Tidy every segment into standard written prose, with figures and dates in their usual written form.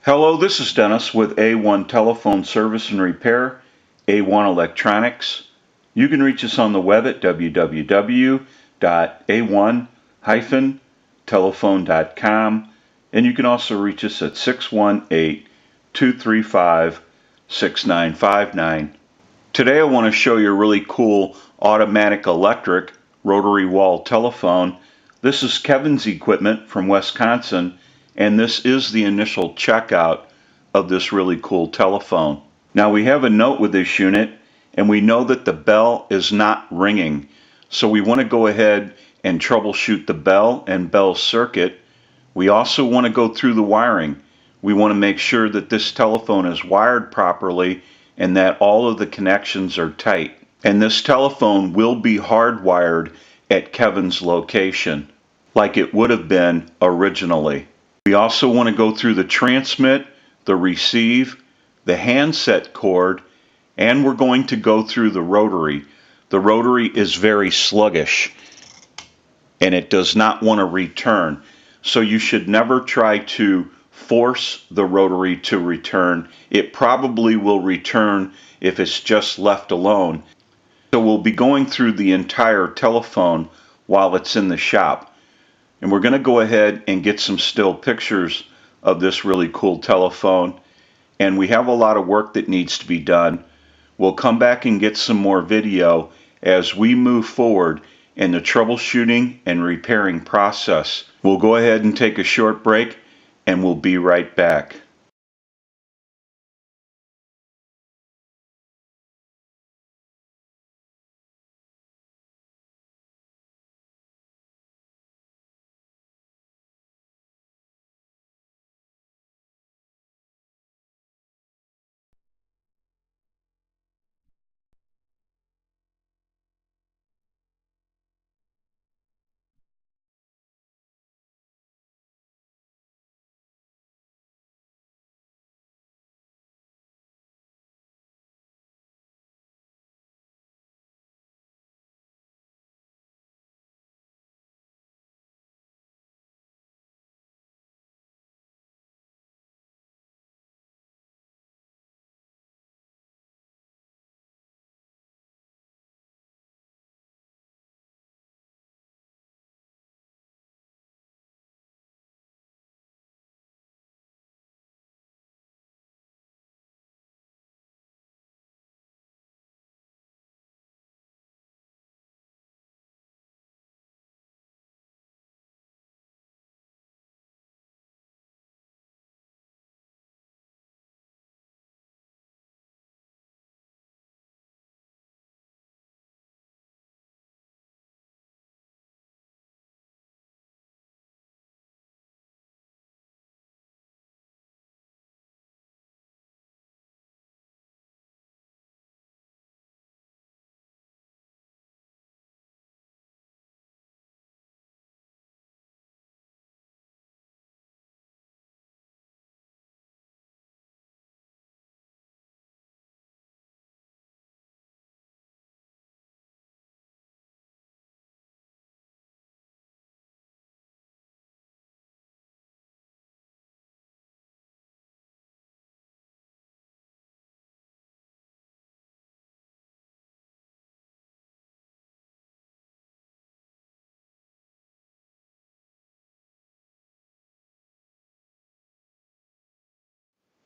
Hello, this is Dennis with A1 Telephone Service and Repair, A1 Electronics. You can reach us on the web at www.a1-telephone.com, and you can also reach us at 618-235-6959. Today I want to show you a really cool automatic electric rotary wall telephone. This is Kevin's equipment from Wisconsin, and this is the initial checkout of this really cool telephone. Now we have a note with this unit, and we know that the bell is not ringing. So we want to go ahead and troubleshoot the bell and bell circuit. We also want to go through the wiring. We want to make sure that this telephone is wired properly and that all of the connections are tight. And this telephone will be hardwired at Kevin's location, like it would have been originally. We also want to go through the transmit, the receive, the handset cord, and we're going to go through the rotary. The rotary is very sluggish and it does not want to return. So you should never try to force the rotary to return. It probably will return if it's just left alone. So we'll be going through the entire telephone while it's in the shop. And we're going to go ahead and get some still pictures of this really cool telephone. And we have a lot of work that needs to be done. We'll come back and get some more video as we move forward in the troubleshooting and repairing process. We'll go ahead and take a short break, and we'll be right back.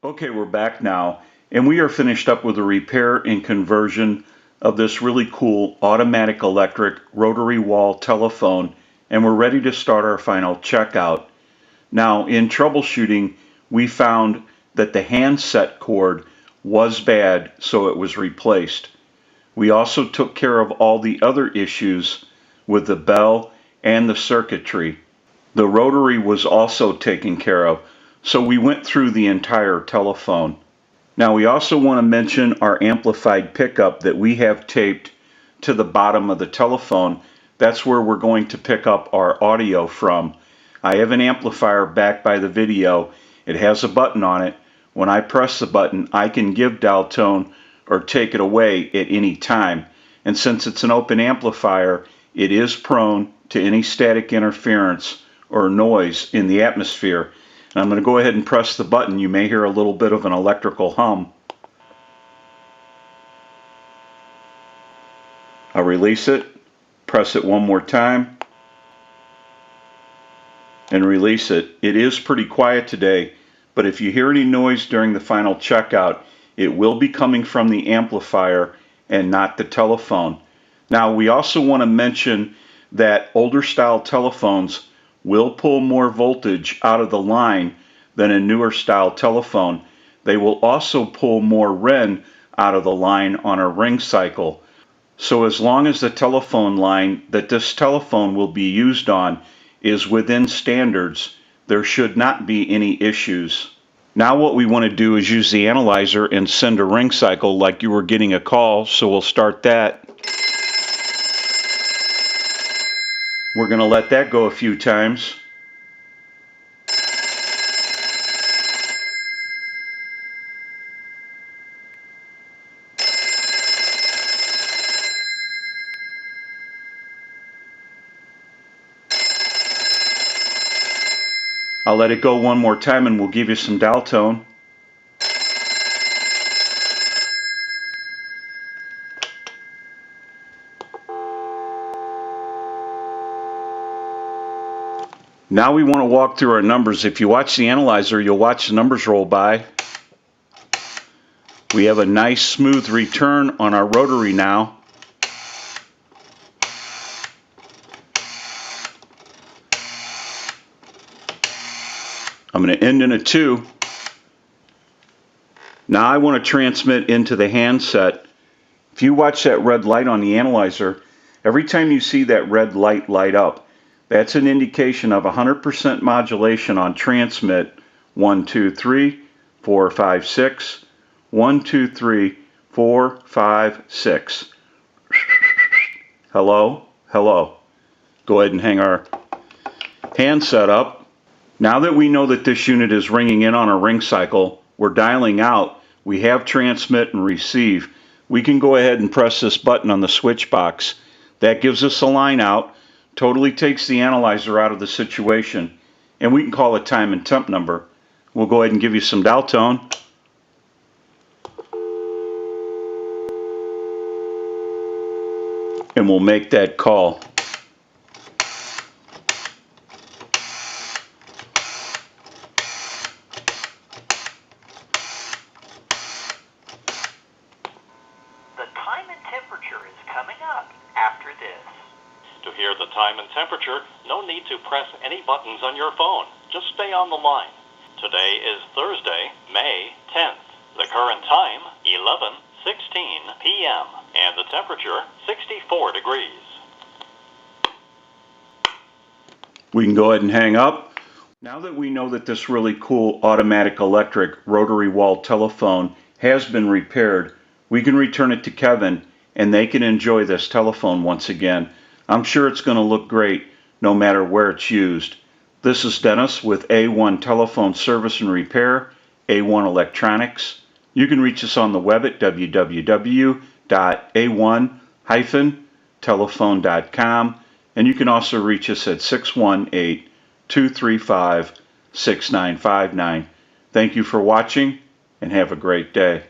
Okay, we're back now, and we are finished up with the repair and conversion of this really cool automatic electric rotary wall telephone, and we're ready to start our final checkout. Now, in troubleshooting, we found that the handset cord was bad, so it was replaced. We also took care of all the other issues with the bell and the circuitry. The rotary was also taken care of, so we went through the entire telephone. Now we also want to mention our amplified pickup that we have taped to the bottom of the telephone. That's where we're going to pick up our audio from. I have an amplifier back by the video. It has a button on it. When I press the button, I can give dial tone or take it away at any time. And since it's an open amplifier, it is prone to any static interference or noise in the atmosphere. And I'm going to go ahead and press the button. You may hear a little bit of an electrical hum. I'll release it, press it one more time, and release it. It is pretty quiet today, but if you hear any noise during the final checkout, it will be coming from the amplifier and not the telephone. Now, we also want to mention that older style telephones will pull more voltage out of the line than a newer style telephone. They will also pull more REN out of the line on a ring cycle. So as long as the telephone line that this telephone will be used on is within standards, there should not be any issues. Now what we want to do is use the analyzer and send a ring cycle like you were getting a call, so we'll start that. We're going to let that go a few times. I'll let it go one more time and we'll give you some dial tone. Now we want to walk through our numbers. If you watch the analyzer, you'll watch the numbers roll by. We have a nice smooth return on our rotary now. I'm going to end in a 2. Now I want to transmit into the handset. If you watch that red light on the analyzer, every time you see that red light light up, that's an indication of 100% modulation on transmit 1, 2, 3, 4, 5, 6. 1, 2, 3, 4, 5, 6. Hello, hello. Go ahead and hang our handset up. Now that we know that this unit is ringing in on a ring cycle, we're dialing out. We have transmit and receive. We can go ahead and press this button on the switch box. That gives us a line out, totally takes the analyzer out of the situation, and we can call a time and temp number. We'll go ahead and give you some dial tone. And we'll make that call. The time and temperature is coming up after this. To hear the time and temperature, no need to press any buttons on your phone. Just stay on the line. Today is Thursday, May 10th. The current time, 11:16 p.m. and the temperature, 64 degrees. We can go ahead and hang up. Now that we know that this really cool automatic electric rotary wall telephone has been repaired, we can return it to Kevin and they can enjoy this telephone once again. I'm sure it's going to look great no matter where it's used. This is Dennis with A1 Telephone Service and Repair, A1 Electronics. You can reach us on the web at www.a1-telephone.com, and you can also reach us at 618-235-6959. Thank you for watching and have a great day.